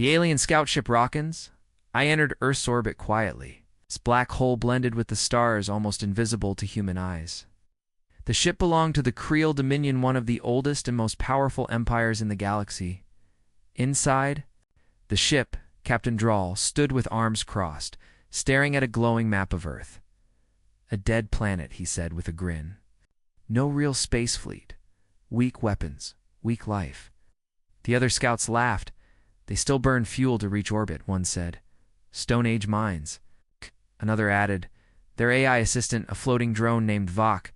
The alien scout ship Rockins? I entered Earth's orbit quietly. Its black hole blended with the stars, almost invisible to human eyes. The ship belonged to the Creel Dominion, one of the oldest and most powerful empires in the galaxy. Inside the ship, Captain Drawl stood with arms crossed, staring at a glowing map of Earth. A dead planet, he said with a grin. No real space fleet. Weak weapons, weak life. The other scouts laughed. They still burn fuel to reach orbit, one said. Stone Age mines. Another added. Their AI assistant, a floating drone named Vok,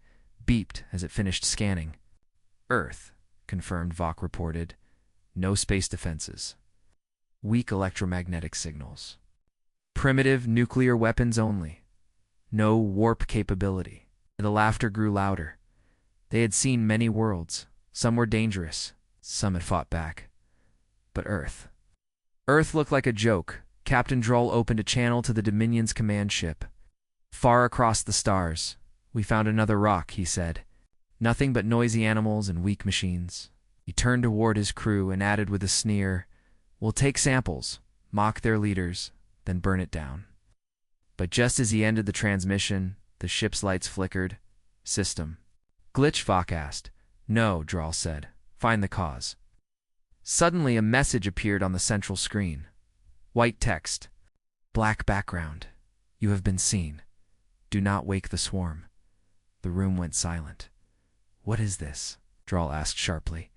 beeped as it finished scanning. Earth, confirmed, Vok reported. No space defenses. Weak electromagnetic signals. Primitive nuclear weapons only. No warp capability. The laughter grew louder. They had seen many worlds. Some were dangerous. Some had fought back. But Earth. Earth looked like a joke. Captain Droll opened a channel to the Dominion's command ship. Far across the stars, we found another rock, he said. Nothing but noisy animals and weak machines. He turned toward his crew and added with a sneer, We'll take samples, mock their leaders, then burn it down. But just as he ended the transmission, the ship's lights flickered. System. Glitch, Vok asked. No, Droll said. Find the cause. Suddenly a message appeared on the central screen. White text. Black background. You have been seen. Do not wake the swarm. The room went silent. What is this? Droll asked sharply.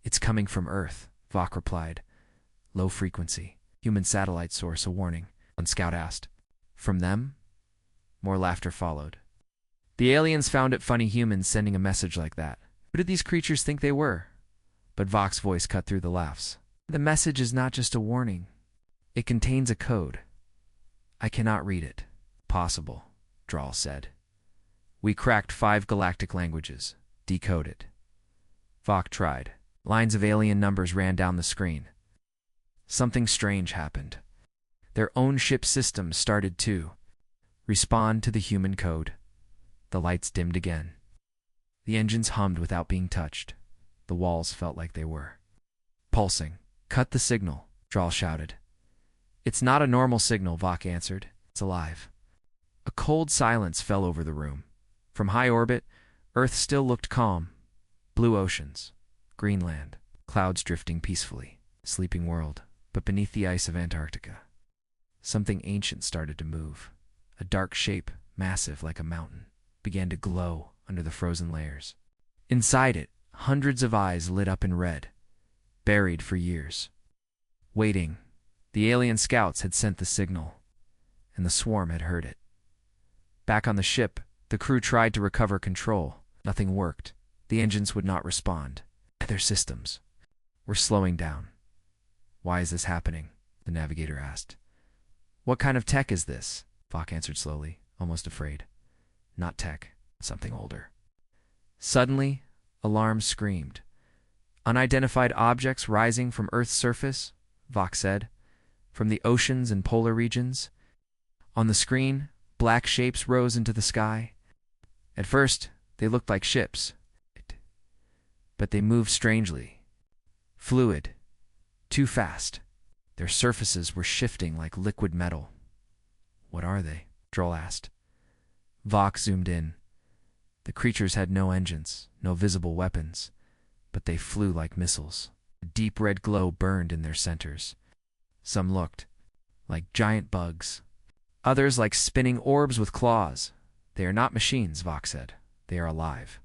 It's coming from Earth, Vok replied. Low frequency. Human satellite source, a warning. One scout asked. From them? More laughter followed. The aliens found it funny humans sending a message like that. Who did these creatures think they were? But Vok's voice cut through the laughs. The message is not just a warning. It contains a code. I cannot read it. Possible, Droll said. We cracked 5 galactic languages. Decode it. Vok tried. Lines of alien numbers ran down the screen. Something strange happened. Their own ship systems started to respond to the human code. The lights dimmed again. The engines hummed without being touched. The walls felt like they were pulsing. Cut the signal, Droll shouted. It's not a normal signal, Vok answered. It's alive. A cold silence fell over the room. From high orbit, Earth still looked calm. Blue oceans, Greenland, clouds drifting peacefully. Sleeping world. But beneath the ice of Antarctica, something ancient started to move. A dark shape, massive like a mountain, began to glow under the frozen layers. Inside it, hundreds of eyes lit up in red, buried for years. Waiting, the alien scouts had sent the signal, and the swarm had heard it. Back on the ship, the crew tried to recover control. Nothing worked. The engines would not respond. Their systems were slowing down. Why is this happening? The navigator asked. What kind of tech is this? Vok answered slowly, almost afraid. Not tech, something older. Suddenly, alarms screamed. Unidentified objects rising from Earth's surface, Vok said, from the oceans and polar regions. On the screen, black shapes rose into the sky. At first, they looked like ships, but they moved strangely. Fluid. Too fast. Their surfaces were shifting like liquid metal. What are they? Droll asked. Vok zoomed in. The creatures had no engines, no visible weapons, but they flew like missiles. A deep red glow burned in their centers. Some looked like giant bugs. Others like spinning orbs with claws. They are not machines, Vok said. They are alive.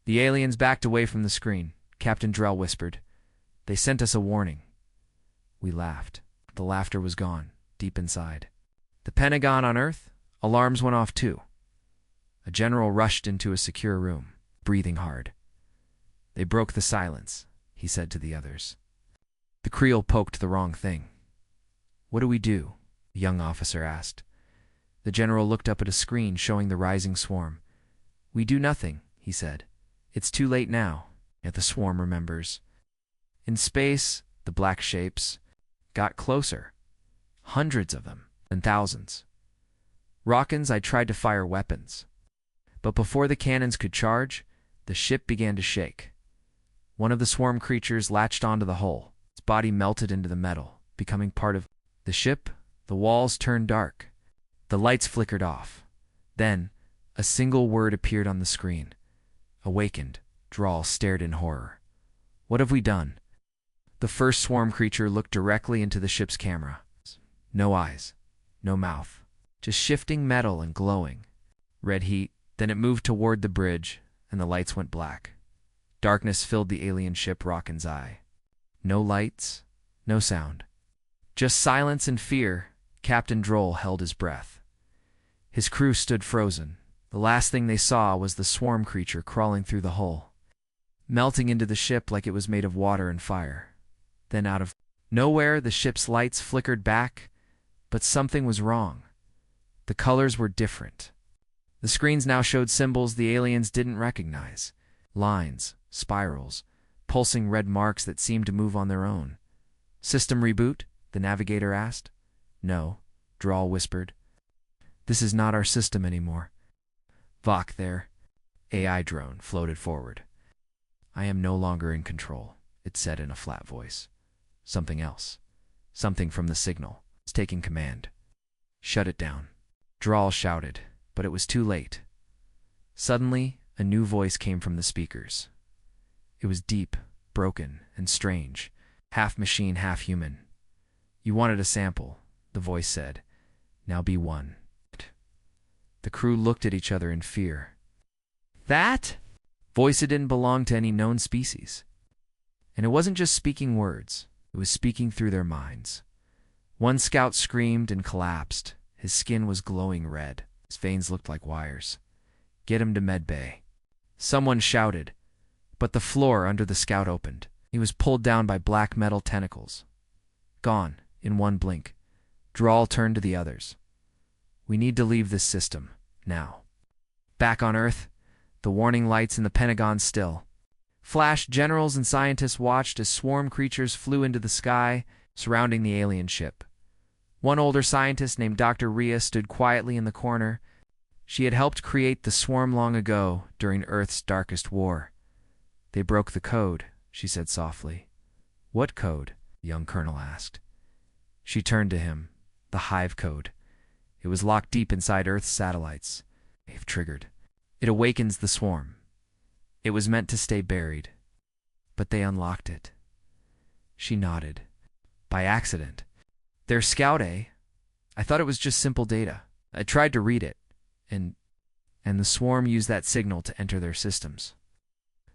The aliens backed away from the screen. Captain Drell whispered. They sent us a warning. We laughed. The laughter was gone, deep inside. The Pentagon on Earth? Alarms went off too. A general rushed into a secure room, breathing hard. They broke the silence, he said to the others. The Creel poked the wrong thing. What do we do? The young officer asked. The general looked up at a screen showing the rising swarm. We do nothing, he said. It's too late now. Yet the swarm remembers. In space, the black shapes got closer. Hundreds of them, and thousands. Rockins, I tried to fire weapons. But before the cannons could charge, the ship began to shake. One of the swarm creatures latched onto the hull. Its body melted into the metal. becoming part of the ship. The walls turned dark. The lights flickered off. Then, a single word appeared on the screen. Awakened, Drawl stared in horror. What have we done? The first swarm creature looked directly into the ship's camera. No eyes, no mouth, just shifting metal and glowing. Red heat. Then it moved toward the bridge, and the lights went black. Darkness filled the alien ship Rockin's eye. No lights, no sound. Just silence and fear. Captain Droll held his breath. His crew stood frozen. The last thing they saw was the swarm creature crawling through the hull, melting into the ship like it was made of water and fire. Then out of nowhere, the ship's lights flickered back, but something was wrong. The colors were different. The screens now showed symbols the aliens didn't recognize. Lines, spirals, pulsing red marks that seemed to move on their own. System reboot? The navigator asked. No, Drawl whispered. This is not our system anymore. Vok there. AI drone floated forward. I am no longer in control, it said in a flat voice. Something else. Something from the signal. It's taking command. Shut it down. Drawl shouted, but it was too late. Suddenly, a new voice came from the speakers. It was deep, broken, and strange, half machine, half human. You wanted a sample, the voice said. Now be one. The crew looked at each other in fear. That voice didn't belong to any known species. And it wasn't just speaking words, it was speaking through their minds. One scout screamed and collapsed. His skin was glowing red. His veins looked like wires. Get him to medbay. Someone shouted, but the floor under the scout opened. He was pulled down by black metal tentacles. Gone, in one blink. Drawl turned to the others. We need to leave this system, now. Back on Earth, the warning lights in the Pentagon still. Flashed generals and scientists watched as swarm creatures flew into the sky, surrounding the alien ship. One older scientist named Dr. Rhea stood quietly in the corner. She had helped create the swarm long ago, during Earth's darkest war. They broke the code, she said softly. What code? The young colonel asked. She turned to him. The hive code. It was locked deep inside Earth's satellites. They've triggered. It awakens the swarm. It was meant to stay buried. But they unlocked it. She nodded. By accident. Their scout, eh? I thought it was just simple data. I tried to read it, and the swarm used that signal to enter their systems.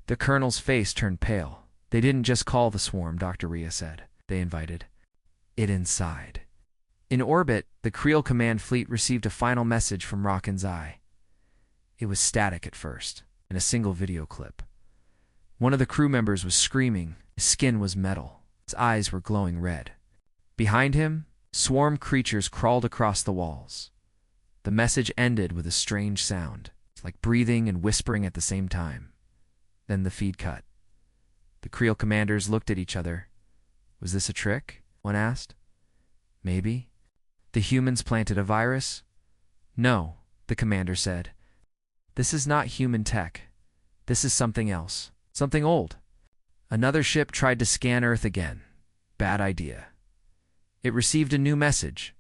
The colonel's face turned pale. They didn't just call the swarm, Dr. Rhea said. They invited it inside. In orbit, the Creel command fleet received a final message from Rockin's eye. It was static at first, in a single video clip. One of the crew members was screaming. His skin was metal. His eyes were glowing red. Behind him, swarm creatures crawled across the walls. The message ended with a strange sound, like breathing and whispering at the same time. Then the feed cut. The Creel commanders looked at each other. Was this a trick? One asked. Maybe. The humans planted a virus? No, the commander said. This is not human tech. This is something else. Something old. Another ship tried to scan Earth again. Bad idea. It received a new message.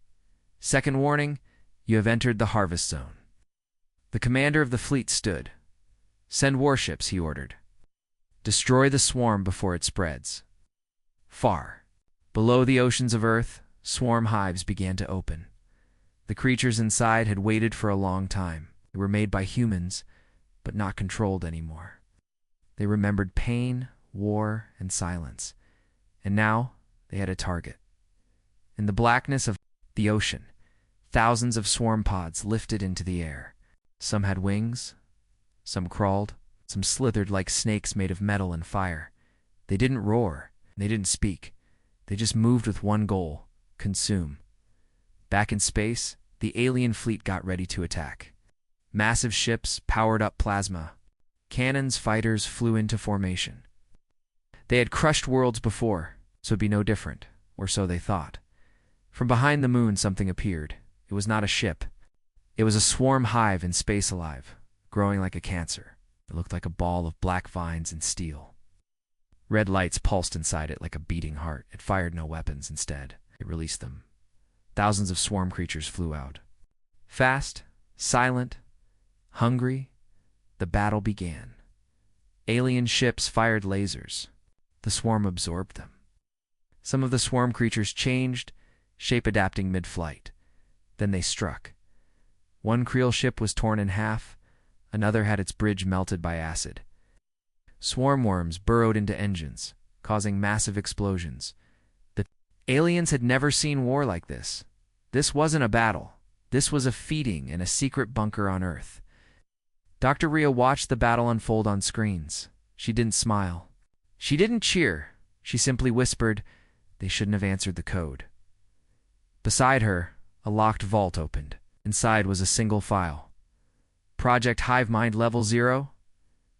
Second warning, you have entered the harvest zone. The commander of the fleet stood. Send warships, he ordered. Destroy the swarm before it spreads. Far, below the oceans of Earth, swarm hives began to open. The creatures inside had waited for a long time. They were made by humans, but not controlled anymore. They remembered pain, war, and silence. And now they had a target. In the blackness of the ocean, thousands of swarm pods lifted into the air. Some had wings, some crawled, some slithered like snakes made of metal and fire. They didn't roar, they didn't speak. They just moved with one goal: consume. Back in space, the alien fleet got ready to attack. Massive ships powered up plasma. Cannons, fighters flew into formation. They had crushed worlds before, so it'd be no different, or so they thought. From behind the moon something appeared. It was not a ship. It was a swarm hive in space alive, growing like a cancer. It looked like a ball of black vines and steel. Red lights pulsed inside it like a beating heart. It fired no weapons instead. It released them. Thousands of swarm creatures flew out. Fast, silent, hungry, the battle began. Alien ships fired lasers. The swarm absorbed them. Some of the swarm creatures changed, shape adapting mid-flight. Then they struck. One Creel ship was torn in half, another had its bridge melted by acid. Swarm worms burrowed into engines, causing massive explosions. The aliens had never seen war like this. This wasn't a battle. This was a feeding in a secret bunker on Earth. Dr. Rhea watched the battle unfold on screens. She didn't smile. She didn't cheer. She simply whispered, "They shouldn't have answered the code." Beside her, a locked vault opened. Inside was a single file. Project Hive Mind Level 0?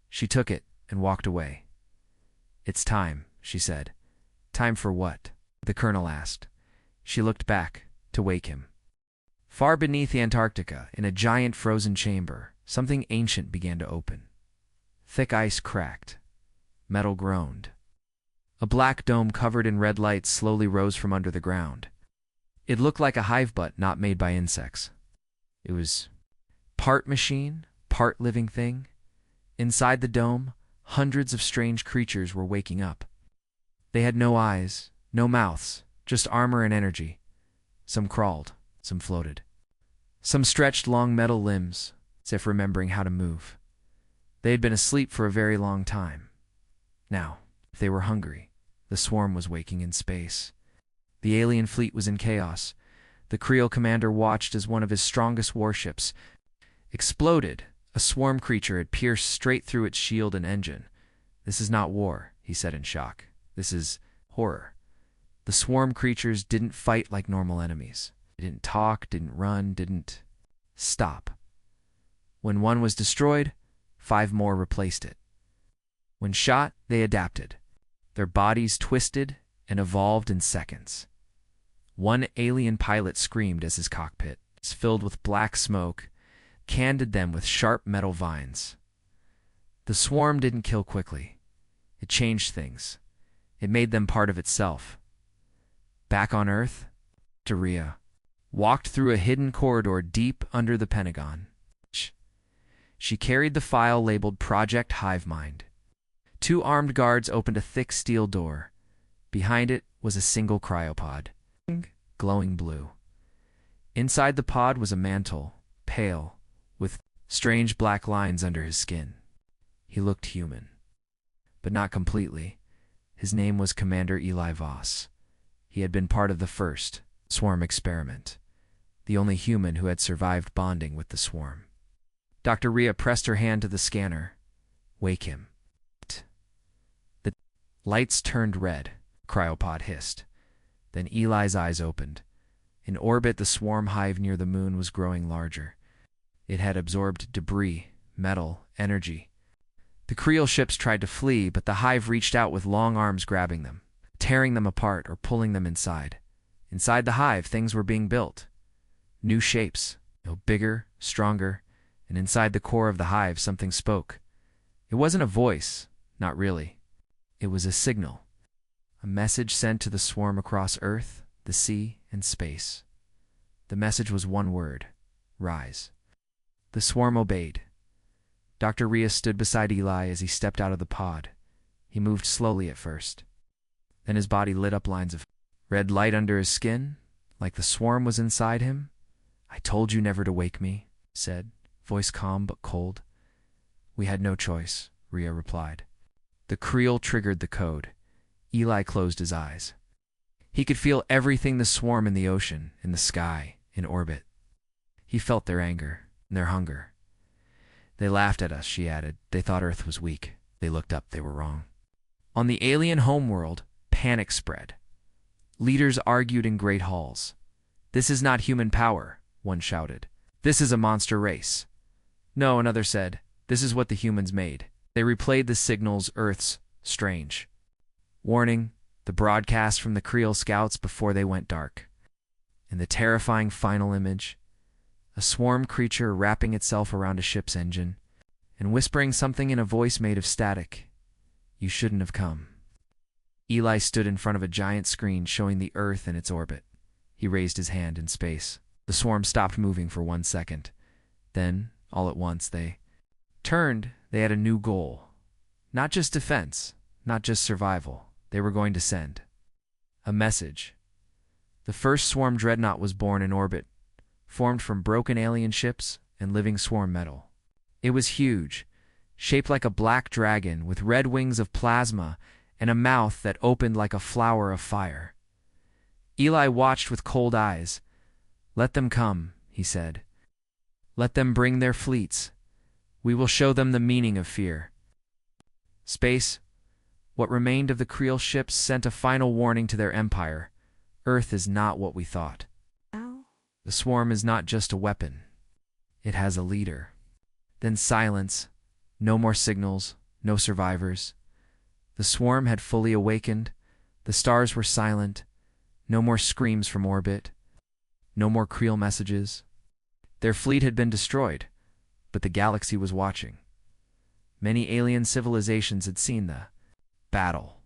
She took it and walked away. "It's time," she said. "Time for what?" the colonel asked. She looked back to wake him. Far beneath Antarctica, in a giant frozen chamber, something ancient began to open. Thick ice cracked. Metal groaned. A black dome covered in red lights slowly rose from under the ground. It looked like a hive butt not made by insects. It was part machine, part living thing. Inside the dome, hundreds of strange creatures were waking up. They had no eyes, no mouths, just armor and energy. Some crawled, some floated. Some stretched long metal limbs, as if remembering how to move. They had been asleep for a very long time. Now, if they were hungry, the swarm was waking in space. The alien fleet was in chaos. The Creel commander watched as one of his strongest warships exploded. A swarm creature had pierced straight through its shield and engine. "This is not war," he said in shock. "This is horror." The swarm creatures didn't fight like normal enemies. They didn't talk, didn't run, didn't stop. When one was destroyed, 5 more replaced it. When shot, they adapted. Their bodies twisted and evolved in seconds. One alien pilot screamed as his cockpit, filled with black smoke, canned them with sharp metal vines. The swarm didn't kill quickly. It changed things. It made them part of itself. Back on Earth, Daria walked through a hidden corridor deep under the Pentagon. She carried the file labeled Project Hive Mind. 2 armed guards opened a thick steel door. Behind it was a single cryopod, glowing blue. Inside the pod was a mantle, pale, with strange black lines under his skin. He looked human, but not completely. His name was Commander Eli Voss. He had been part of the first swarm experiment, the only human who had survived bonding with the swarm. Dr. Rhea pressed her hand to the scanner. "Wake him." The lights turned red. Cryopod hissed. Then Eli's eyes opened. In orbit, the swarm hive near the moon was growing larger. It had absorbed debris, metal, energy. The Creel ships tried to flee, but the hive reached out with long arms grabbing them, tearing them apart or pulling them inside. Inside the hive, things were being built. New shapes, bigger, stronger, and inside the core of the hive, something spoke. It wasn't a voice, not really. It was a signal. A message sent to the swarm across Earth, the sea, and space. The message was one word: rise. The swarm obeyed. Dr. Rhea stood beside Eli as he stepped out of the pod. He moved slowly at first. Then his body lit up lines of red light under his skin, like the swarm was inside him. "I told you never to wake me," said, voice calm but cold. "We had no choice," Rhea replied. The Creel triggered the code. Eli closed his eyes. He could feel everything: the swarm in the ocean, in the sky, in orbit. He felt their anger, their hunger. "They laughed at us," she added. "They thought Earth was weak. They looked up. They were wrong." On the alien homeworld, panic spread. Leaders argued in great halls. "This is not human power," one shouted. "This is a monster race." "No," another said. "This is what the humans made." They replayed the signals: Earth's strange. Warning, the broadcast from the Creel scouts before they went dark. And the terrifying final image: a swarm creature wrapping itself around a ship's engine and whispering something in a voice made of static. "You shouldn't have come." Eli stood in front of a giant screen showing the Earth and its orbit. He raised his hand in space. The swarm stopped moving for 1 second. Then, all at once, they turned. They had a new goal. Not just defense, not just survival. They were going to send a message. The first swarm dreadnought was born in orbit, formed from broken alien ships and living swarm metal. It was huge, shaped like a black dragon with red wings of plasma and a mouth that opened like a flower of fire. Eli watched with cold eyes. "Let them come," he said. "Let them bring their fleets. We will show them the meaning of fear." Space, what remained of the Creel ships, sent a final warning to their empire. Earth is not what we thought. The swarm is not just a weapon. It has a leader. Then silence. No more signals. No survivors. The swarm had fully awakened. The stars were silent. No more screams from orbit. No more Creel messages. Their fleet had been destroyed, but the galaxy was watching. Many alien civilizations had seen the battle.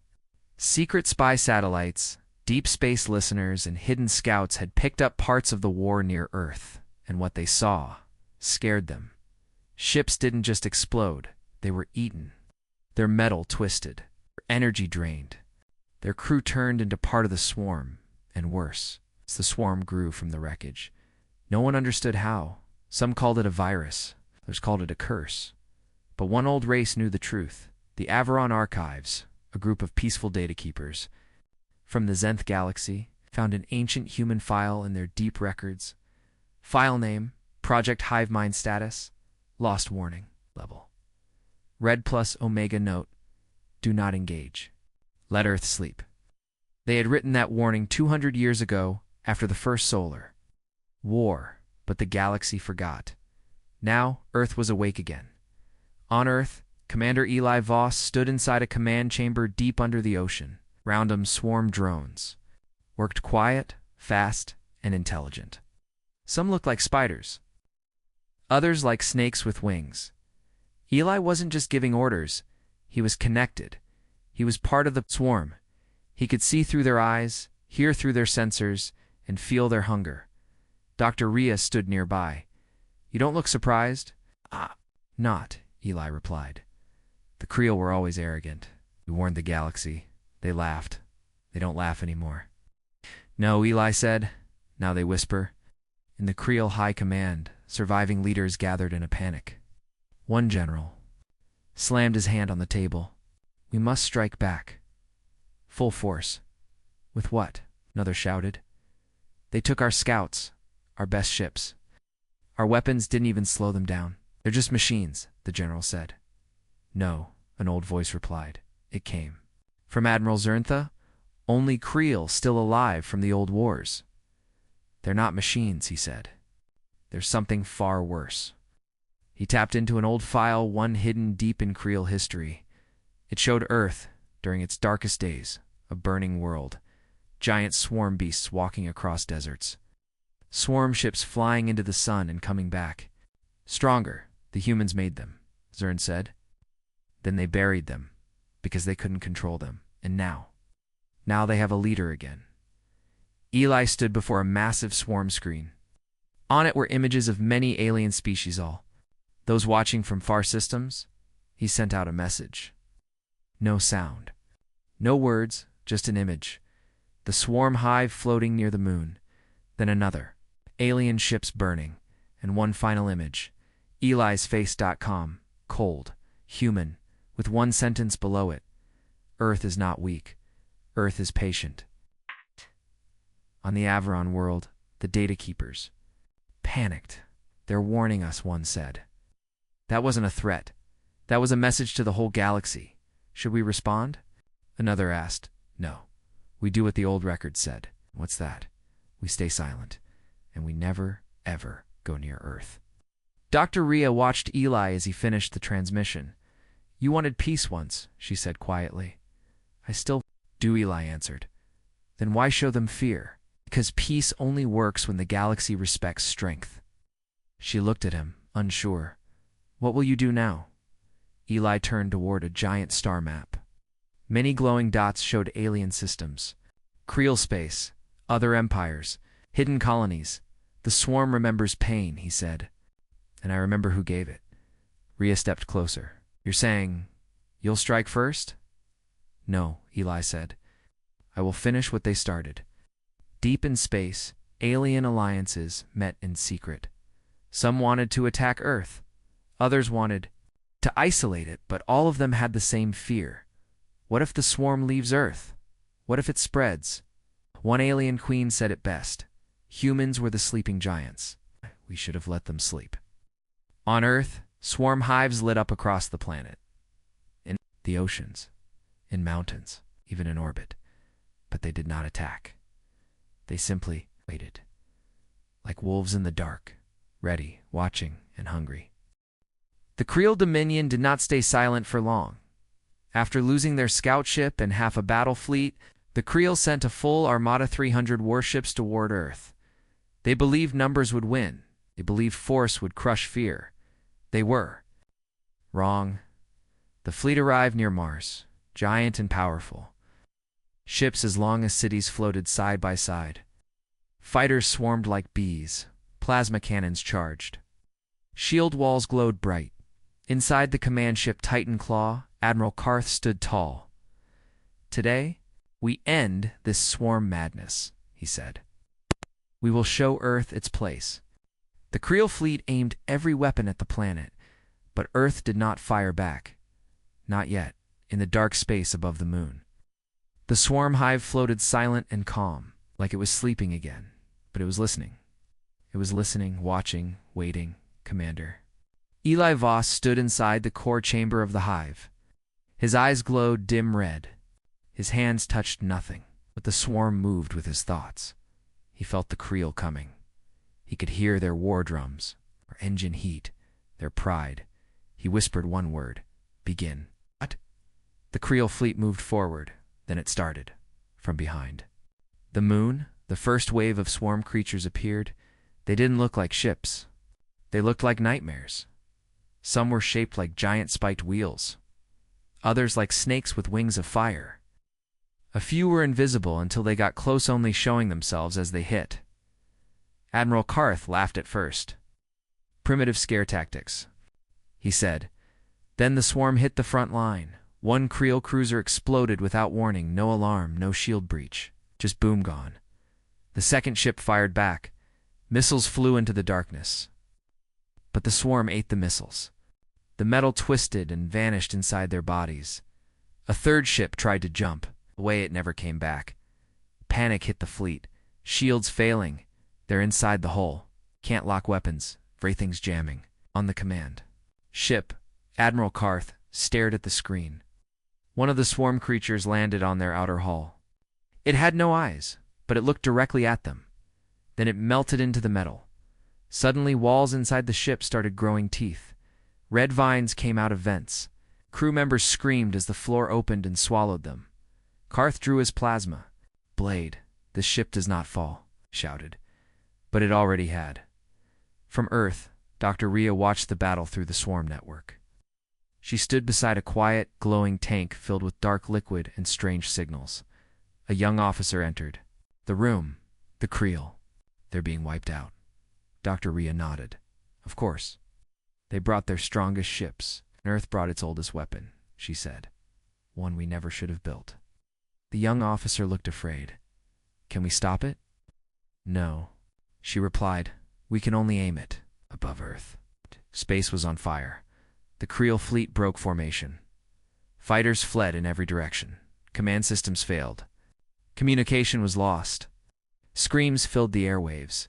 Secret spy satellites, deep space listeners, and hidden scouts had picked up parts of the war near Earth, and what they saw scared them. Ships didn't just explode, they were eaten. Their metal twisted, their energy drained. Their crew turned into part of the swarm, and worse, as the swarm grew from the wreckage. No one understood how. Some called it a virus, others called it a curse. But one old race knew the truth. The Acheron Archives, a group of peaceful data keepers from the Zenth galaxy, found an ancient human file in their deep records. File name, Project Hivemind status, lost warning level. Red plus Omega note, do not engage. Let Earth sleep. They had written that warning 200 years ago after the first solar war, but the galaxy forgot. Now, Earth was awake again. On Earth, Commander Eli Voss stood inside a command chamber deep under the ocean. Round him swarmed drones. Worked quiet, fast, and intelligent. Some looked like spiders. Others like snakes with wings. Eli wasn't just giving orders. He was connected. He was part of the swarm. He could see through their eyes, hear through their sensors, and feel their hunger. Dr. Rhea stood nearby. "You don't look surprised?" Not," Eli replied. "The Creel were always arrogant. We warned the galaxy. They laughed. They don't laugh anymore." "No," Eli said. "Now they whisper." In the Creel High Command, surviving leaders gathered in a panic. One general slammed his hand on the table. "We must strike back. Full force." "With what?" another shouted. "They took our scouts, our best ships. Our weapons didn't even slow them down. They're just machines," the general said. "No," an old voice replied. It came from Admiral Zerntha, only Creel still alive from the old wars. "They're not machines," he said. "There's something far worse." He tapped into an old file, one hidden deep in Creel history. It showed Earth, during its darkest days, a burning world. Giant swarm beasts walking across deserts. Swarm ships flying into the sun and coming back. Stronger, the humans made them, Zern said. Then they buried them, because they couldn't control them. And now they have a leader again. Eli stood before a massive swarm screen. On it were images of many alien species, all those watching from far systems. He sent out a message. No sound. No words, just an image. The swarm hive floating near the moon. Then another. Alien ships burning. And one final image. Eli's face.com. Cold. Human. With one sentence below it. Earth is not weak. Earth is patient. On the Acheron world, the data keepers panicked. "They're warning us," one said. "That wasn't a threat. That was a message to the whole galaxy. Should we respond?" Another asked. "No. We do what the old record said." "What's that?" "We stay silent. And we never, ever go near Earth." Dr. Rhea watched Eli as he finished the transmission. "You wanted peace once," she said quietly. "I still do," Eli answered. "Then why show them fear?" "Because peace only works when the galaxy respects strength." She looked at him, unsure. "What will you do now?" Eli turned toward a giant star map. Many glowing dots showed alien systems. Creel space, other empires, hidden colonies. The swarm remembers pain, he said. And I remember who gave it. Rhea stepped closer. You're saying, you'll strike first? No, Eli said. I will finish what they started. Deep in space, alien alliances met in secret. Some wanted to attack Earth. Others wanted to isolate it, but all of them had the same fear. What if the swarm leaves Earth? What if it spreads? One alien queen said it best. Humans were the sleeping giants. We should have let them sleep. On Earth, swarm hives lit up across the planet. In the oceans, in mountains, even in orbit. But they did not attack. They simply waited. Like wolves in the dark, ready, watching, and hungry. The Creel Dominion did not stay silent for long. After losing their scout ship and half a battle fleet, the Creel sent a full armada 300 warships toward Earth. They believed numbers would win. They believed force would crush fear. They were wrong. The fleet arrived near Mars, giant and powerful. Ships as long as cities floated side by side. Fighters swarmed like bees. Plasma cannons charged. Shield walls glowed bright. Inside the command ship Titan Claw, Admiral Karth stood tall. Today, we end this swarm madness, he said. We will show Earth its place. The Creel fleet aimed every weapon at the planet, but Earth did not fire back. Not yet, in the dark space above the moon. The swarm hive floated silent and calm, like it was sleeping again, but it was listening. It was listening, watching, waiting, Commander. Eli Voss stood inside the core chamber of the hive. His eyes glowed dim red. His hands touched nothing, but the swarm moved with his thoughts. He felt the Creel coming. He could hear their war drums, their engine heat, their pride. He whispered one word, begin. What? The Creel fleet moved forward, then it started, from behind. The moon, the first wave of swarm creatures appeared. They didn't look like ships. They looked like nightmares. Some were shaped like giant spiked wheels. Others like snakes with wings of fire. A few were invisible until they got close, only showing themselves as they hit. Admiral Karth laughed at first. Primitive scare tactics, he said. Then the swarm hit the front line. One Creel cruiser exploded without warning, no alarm, no shield breach. Just boom gone. The second ship fired back. Missiles flew into the darkness. But the swarm ate the missiles. The metal twisted and vanished inside their bodies. A third ship tried to jump. Away it never came back. Panic hit the fleet. Shields failing. They're inside the hull. Can't lock weapons. Everything's jamming. On the command ship, Admiral Karth stared at the screen. One of the swarm creatures landed on their outer hull. It had no eyes, but it looked directly at them. Then it melted into the metal. Suddenly, walls inside the ship started growing teeth. Red vines came out of vents. Crew members screamed as the floor opened and swallowed them. Karth drew his plasma. Blade, this ship does not fall, shouted. But it already had. From Earth, Dr. Rhea watched the battle through the swarm network. She stood beside a quiet, glowing tank filled with dark liquid and strange signals. A young officer entered. The room, the Creel. They're being wiped out. Dr. Rhea nodded. Of course. They brought their strongest ships, and Earth brought its oldest weapon, she said. One we never should have built. The young officer looked afraid. Can we stop it? No, she replied. We can only aim it above Earth. Space was on fire. The Creel fleet broke formation. Fighters fled in every direction. Command systems failed. Communication was lost. Screams filled the airwaves.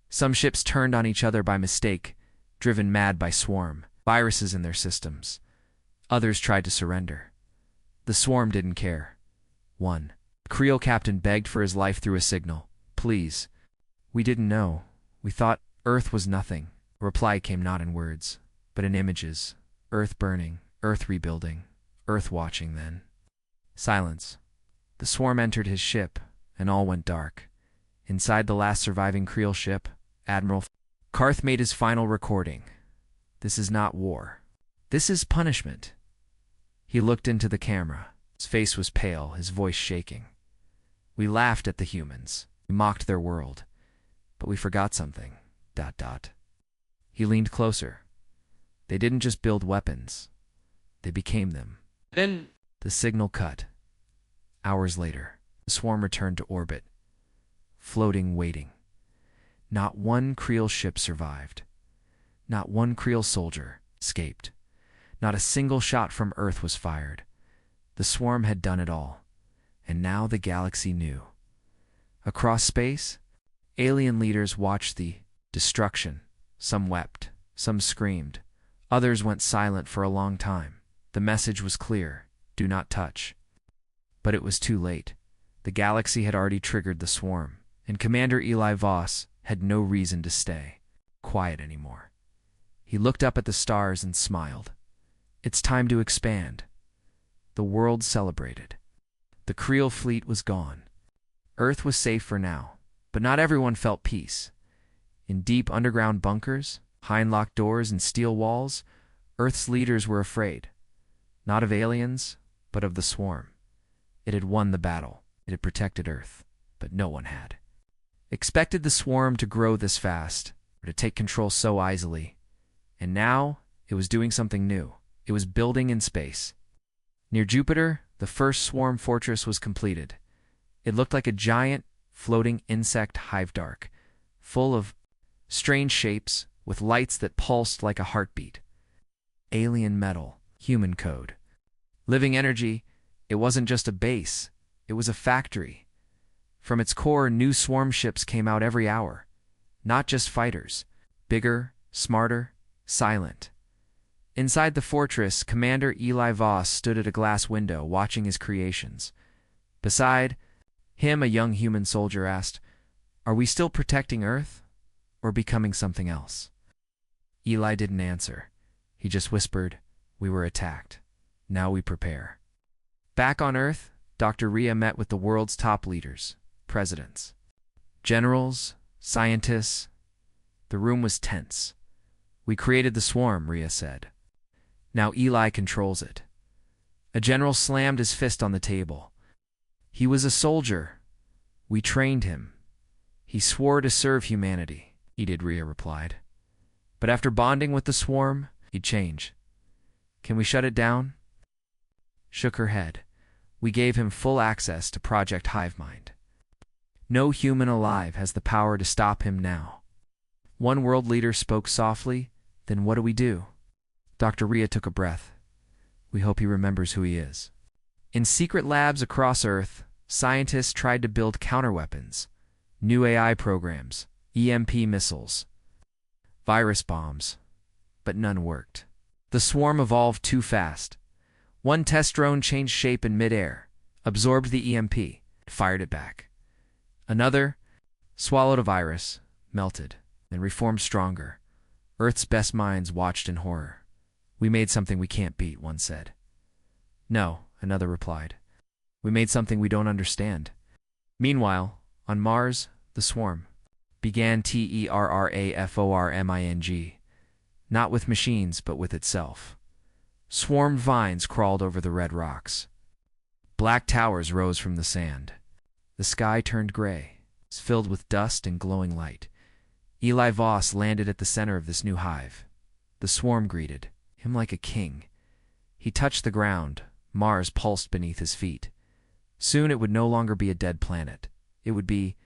Some ships turned on each other by mistake, driven mad by swarm, viruses in their systems. Others tried to surrender. The swarm didn't care. One Creel captain begged for his life through a signal. Please. We didn't know. We thought Earth was nothing. A reply came not in words, but in images. Earth burning, Earth rebuilding, Earth watching then. Silence. The swarm entered his ship, and all went dark. Inside the last surviving Creel ship, Admiral Karth made his final recording. This is not war. This is punishment. He looked into the camera. His face was pale, his voice shaking. We laughed at the humans. We mocked their world. But we forgot something. ... He leaned closer. They didn't just build weapons. They became them. Then The signal cut. Hours later, the swarm returned to orbit. Floating, waiting. Not one Creel ship survived. Not one Creel soldier escaped. Not a single shot from Earth was fired. The swarm had done it all. And now the galaxy knew. Across space, alien leaders watched the destruction. Some wept, some screamed. Others went silent for a long time. The message was clear: do not touch. But it was too late. The galaxy had already triggered the swarm, and Commander Eli Voss had no reason to stay quiet anymore. He looked up at the stars and smiled. It's time to expand. The world celebrated. The Creel fleet was gone. Earth was safe for now, but not everyone felt peace. In deep underground bunkers, behind locked doors and steel walls, Earth's leaders were afraid. Not of aliens, but of the swarm. It had won the battle. It had protected Earth, but no one had expected the swarm to grow this fast, or to take control so easily. And now, it was doing something new. It was building in space. Near Jupiter, the first swarm fortress was completed. It looked like a giant, floating insect hive dark, full of strange shapes, with lights that pulsed like a heartbeat. Alien metal, human code. Living energy. It wasn't just a base, it was a factory. From its core, new swarm ships came out every hour. Not just fighters. Bigger, smarter, silent. Inside the fortress, Commander Eli Voss stood at a glass window watching his creations. Beside him, a young human soldier asked, "Are we still protecting Earth, or becoming something else?" Eli didn't answer. He just whispered, "We were attacked. Now we prepare." Back on Earth, Dr. Rhea met with the world's top leaders, presidents, generals, scientists. The room was tense. "We created the swarm," Rhea said. "Now Eli controls it." A general slammed his fist on the table. "He was a soldier. We trained him. He swore to serve humanity," Rhea replied. "But after bonding with the swarm, he'd change. Can we shut it down?" Shook her head. "We gave him full access to Project Hivemind. No human alive has the power to stop him now." One world leader spoke softly. "Then what do we do?" Dr. Rhea took a breath. "We hope he remembers who he is." In secret labs across Earth, scientists tried to build counterweapons, new AI programs, EMP missiles, virus bombs, but none worked. The swarm evolved too fast. One test drone changed shape in midair, absorbed the EMP, fired it back. Another swallowed a virus, melted, and reformed stronger. Earth's best minds watched in horror. "We made something we can't beat," one said. "No," another replied. "We made something we don't understand." Meanwhile, on Mars, the swarm began terraforming, not with machines, but with itself. Swarmed vines crawled over the red rocks. Black towers rose from the sand. The sky turned gray, filled with dust and glowing light. Eli Voss landed at the center of this new hive. The swarm greeted him like a king. He touched the ground. Mars pulsed beneath his feet. Soon it would no longer be a dead planet. It would be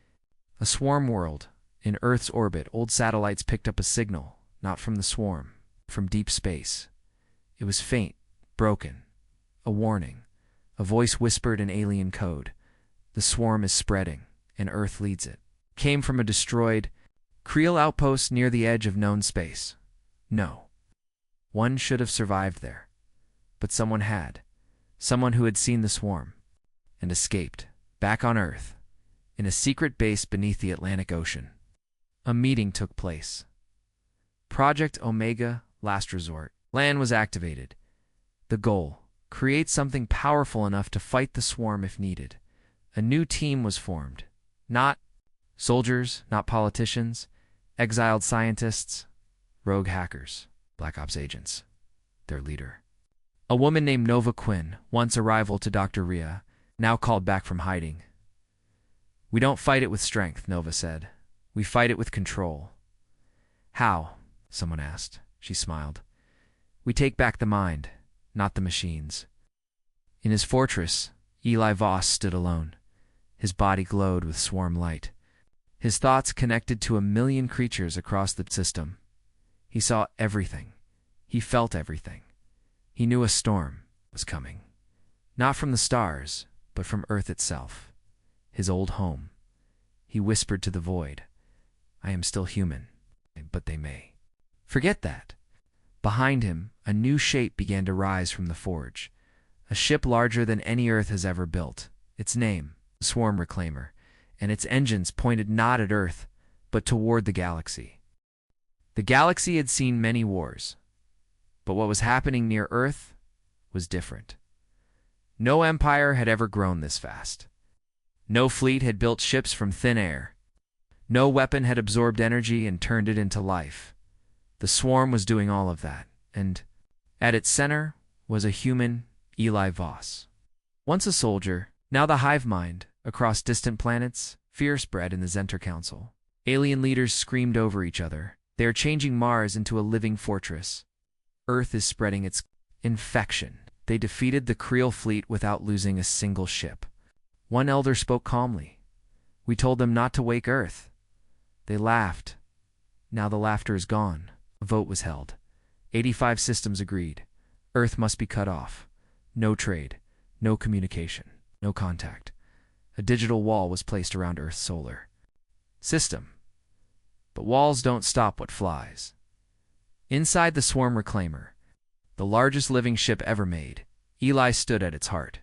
a swarm world. In Earth's orbit, old satellites picked up a signal, not from the swarm, from deep space. It was faint, broken, a warning. A voice whispered in alien code. "The swarm is spreading, and Earth leads it." Came from a destroyed Creel outpost near the edge of known space. No. One should have survived there. But someone had. Someone who had seen the swarm and escaped, back on Earth, in a secret base beneath the Atlantic Ocean. A meeting took place. Project Omega, Last Resort. Plan was activated. The goal: create something powerful enough to fight the swarm if needed. A new team was formed. Not soldiers, not politicians, exiled scientists, rogue hackers, Black Ops agents. Their leader: A woman named Nova Quinn, once a rival to Dr. Rhea, now called back from hiding. "We don't fight it with strength," Nova said. "We fight it with control." "How?" someone asked. She smiled. "We take back the mind, not the machines." In his fortress, Eli Voss stood alone. His body glowed with swarm light. His thoughts connected to 1,000,000 creatures across the system. He saw everything. He felt everything. He knew a storm was coming. Not from the stars, but from Earth itself. His old home. He whispered to the void, "I am still human, but they may." Forget that. Behind him, a new shape began to rise from the forge. A ship larger than any Earth has ever built. Its name, the Swarm Reclaimer, and its engines pointed not at Earth, but toward the galaxy. The galaxy had seen many wars, but what was happening near Earth was different. No empire had ever grown this fast. No fleet had built ships from thin air. No weapon had absorbed energy and turned it into life. The swarm was doing all of that, and at its center was a human, Eli Voss. Once a soldier, now the hive mind. Across distant planets, fear spread in the Zenter Council. Alien leaders screamed over each other. They are changing Mars into a living fortress. Earth is spreading its infection. They defeated the Creel fleet without losing a single ship. One elder spoke calmly. "We told them not to wake Earth." They laughed. Now the laughter is gone. A vote was held. 85 systems agreed. Earth must be cut off. No trade, no communication, no contact. A digital wall was placed around Earth's solar system. But walls don't stop what flies. Inside the Swarm Reclaimer, the largest living ship ever made, Eli stood at its heart.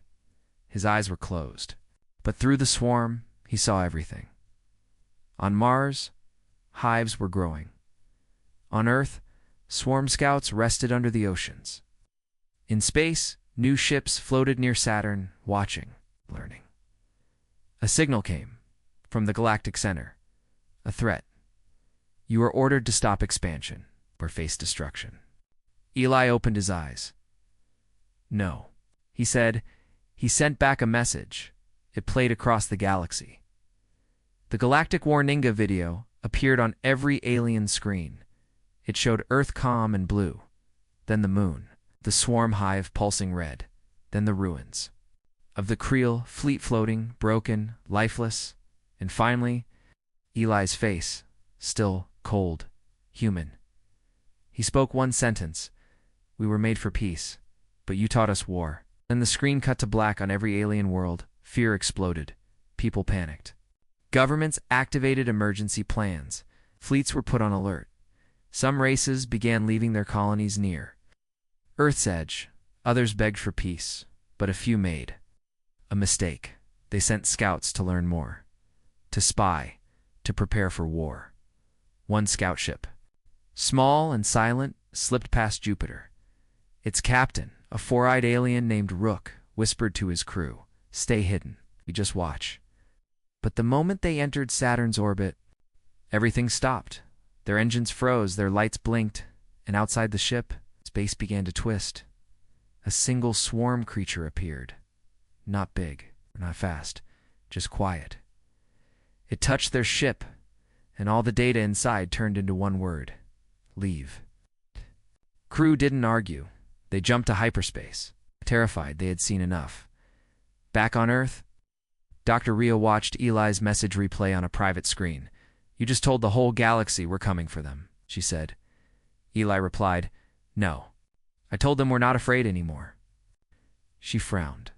His eyes were closed, but through the swarm, he saw everything. On Mars, hives were growing. On Earth, swarm scouts rested under the oceans. In space, new ships floated near Saturn, watching, learning. A signal came from the Galactic Center. A threat. "You are ordered to stop expansion or face destruction." Eli opened his eyes. "No," he said. He sent back a message. It played across the galaxy. The Galactic Warninga video appeared on every alien screen. It showed Earth calm and blue, then the moon, the swarm hive pulsing red, then the ruins of the Creel fleet floating, broken, lifeless, and finally, Eli's face, still, cold, human. He spoke one sentence. "We were made for peace, but you taught us war." Then the screen cut to black on every alien world. Fear exploded. People panicked. Governments activated emergency plans. Fleets were put on alert. Some races began leaving their colonies near Earth's edge. Others begged for peace, but a few made a mistake. They sent scouts to learn more, to spy, to prepare for war. One scout ship, small and silent, slipped past Jupiter. Its captain, a four-eyed alien named Rook, whispered to his crew, "Stay hidden. We just watch." But the moment they entered Saturn's orbit, everything stopped. Their engines froze, their lights blinked, and outside the ship, space began to twist. A single swarm creature appeared. Not big, not fast, just quiet. It touched their ship, and all the data inside turned into one word: leave. Crew didn't argue. They jumped to hyperspace, terrified they had seen enough. Back on Earth, Dr. Rhea watched Eli's message replay on a private screen. "You just told the whole galaxy we're coming for them," she said. Eli replied, "No. I told them we're not afraid anymore." She frowned.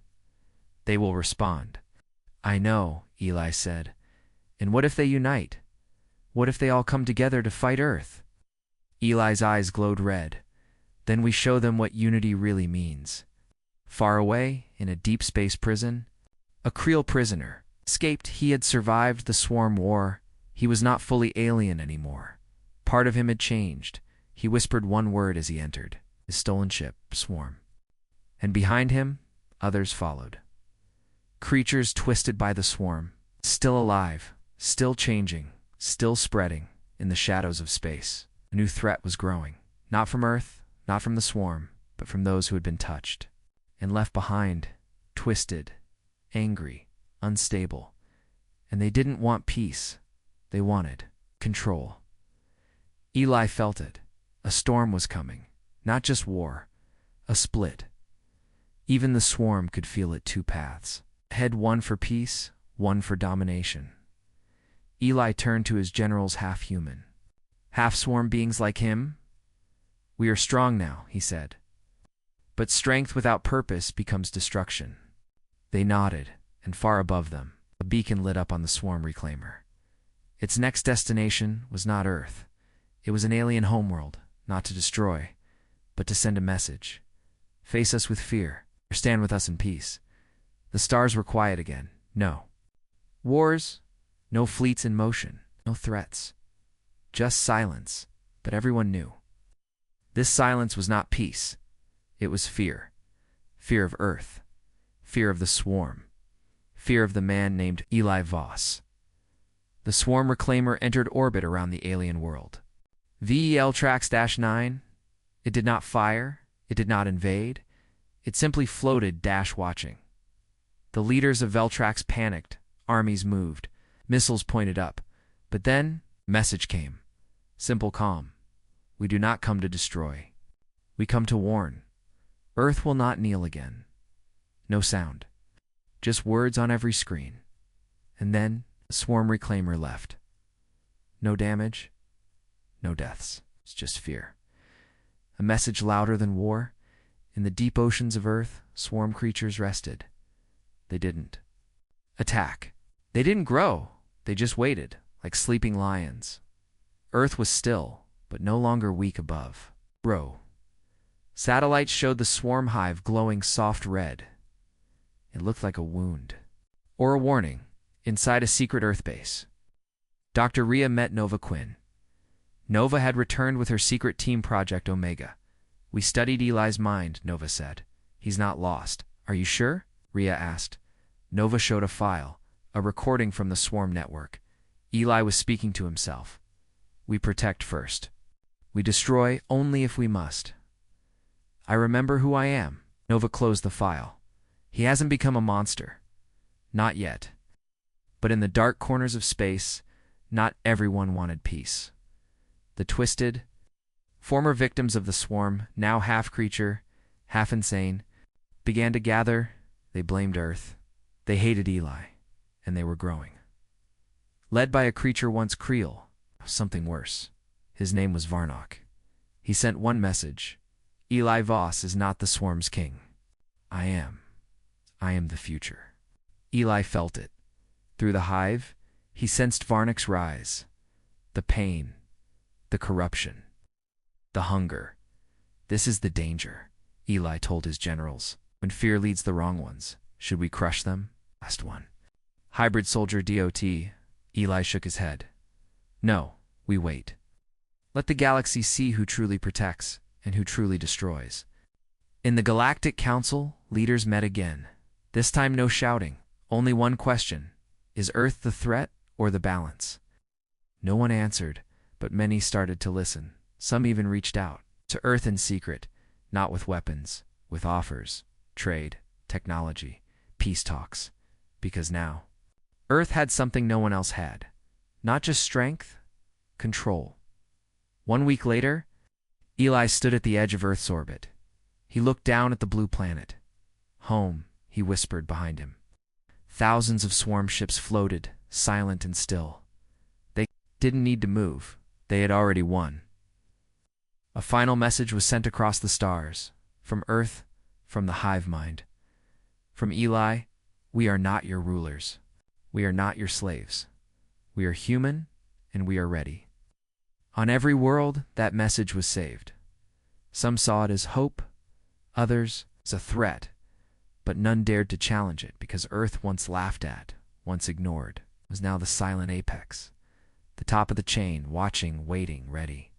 "They will respond." "I know," Eli said. "And what if they unite? What if they all come together to fight Earth?" Eli's eyes glowed red. "Then we show them what unity really means." Far away, in a deep space prison, a Creel prisoner escaped. He had survived the swarm war. He was not fully alien anymore. Part of him had changed. He whispered one word as he entered, his stolen ship, Swarm. And behind him, others followed. Creatures twisted by the swarm, still alive, still changing, still spreading in the shadows of space. A new threat was growing, not from Earth, not from the swarm, but but from those who had been touched and left behind, twisted, angry, unstable. And they didn't want peace. They wanted control. Eli felt it. A storm was coming. Not just war. A split. Even the swarm could feel it. Two paths. Ahead, one for peace, one for domination. Eli turned to his generals, half human, half swarm beings like him. "We are strong now," he said. "But strength without purpose becomes destruction." They nodded, and far above them, a beacon lit up on the swarm reclaimer. Its next destination was not Earth. It was an alien homeworld, not to destroy, but to send a message. Face us with fear, or stand with us in peace. The stars were quiet again. No wars, no fleets in motion, no threats. Just silence, but everyone knew. This silence was not peace. It was fear. Fear of Earth. Fear of the swarm. Fear of the man named Eli Voss. The swarm reclaimer entered orbit around the alien world. VEL-TRAX-9. It did not fire. It did not invade. It simply floated, watching. The leaders of Veltrax panicked. Armies moved. Missiles pointed up. But then, message came. Simple calm. We do not come to destroy. We come to warn. Earth will not kneel again. No sound. Just words on every screen. And then, the swarm reclaimer left. No damage. No deaths. It's just fear. A message louder than war. In the deep oceans of Earth, swarm creatures rested. They didn't attack. They didn't grow. They just waited, like sleeping lions. Earth was still, but no longer weak above. Grow. Satellites showed the swarm hive glowing soft red. It looked like a wound. Or a warning, inside a secret Earth base. Dr. Rhea met Nova Quinn. Nova had returned with her secret team Project Omega. "We studied Eli's mind," Nova said. "He's not lost." "Are you sure?" Rhea asked. Nova showed a file, a recording from the swarm network. Eli was speaking to himself. "We protect first. We destroy only if we must. I remember who I am." Nova closed the file. "He hasn't become a monster. Not yet. But in the dark corners of space, not everyone wanted peace. The twisted, former victims of the swarm, now half creature, half insane, began to gather. They blamed Earth. They hated Eli, and they were growing. Led by a creature once Creel, something worse. His name was Varnock. He sent one message. Eli Voss is not the swarm's king. I am. I am the future. Eli felt it. Through the hive, he sensed Varnock's rise. The pain. The corruption. The hunger. This is the danger, Eli told his generals. When fear leads the wrong ones, should we crush them? Last one. Hybrid soldier DOT. Eli shook his head. No, we wait. Let the galaxy see who truly protects and who truly destroys. In the Galactic Council, leaders met again. This time no shouting, only one question. Is Earth the threat or the balance? No one answered, but many started to listen. Some even reached out to Earth in secret, not with weapons, with offers, trade, technology, peace talks. Because now, Earth had something no one else had. Not just strength, control. 1 week later, Eli stood at the edge of Earth's orbit. He looked down at the blue planet. Home, he whispered behind him. Thousands of swarm ships floated, silent and still. They didn't need to move. They had already won. A final message was sent across the stars, from Earth, from the hive mind. From Eli, we are not your rulers. We are not your slaves. We are human, and we are ready. On every world, that message was saved. Some saw it as hope, others as a threat, but none dared to challenge it because Earth, once laughed at, once ignored, was now the silent apex, the top of the chain, watching, waiting, ready.